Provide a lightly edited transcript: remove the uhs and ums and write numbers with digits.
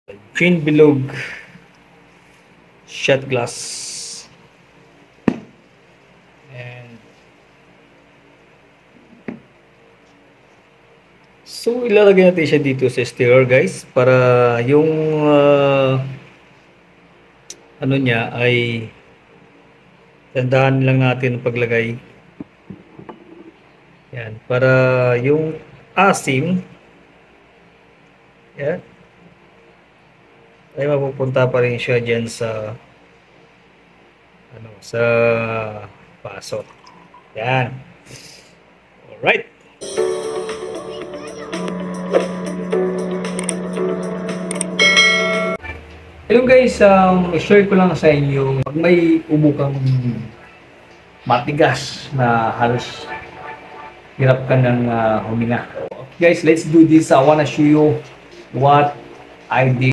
Queen bilog shot glass. And so ilalagay natin siya dito sa stirrer guys para yung ano niya ay tandaan lang natin ang paglagay. Yan, para yung asim yan ay mapupunta pa rin siya diyan sa sa paso. Yan. Alright. Hello guys, share ko lang sa inyo pag may ubo kang matigas na halos hirap ka ng huminga. Guys, let's do this. I wanna show you what I did.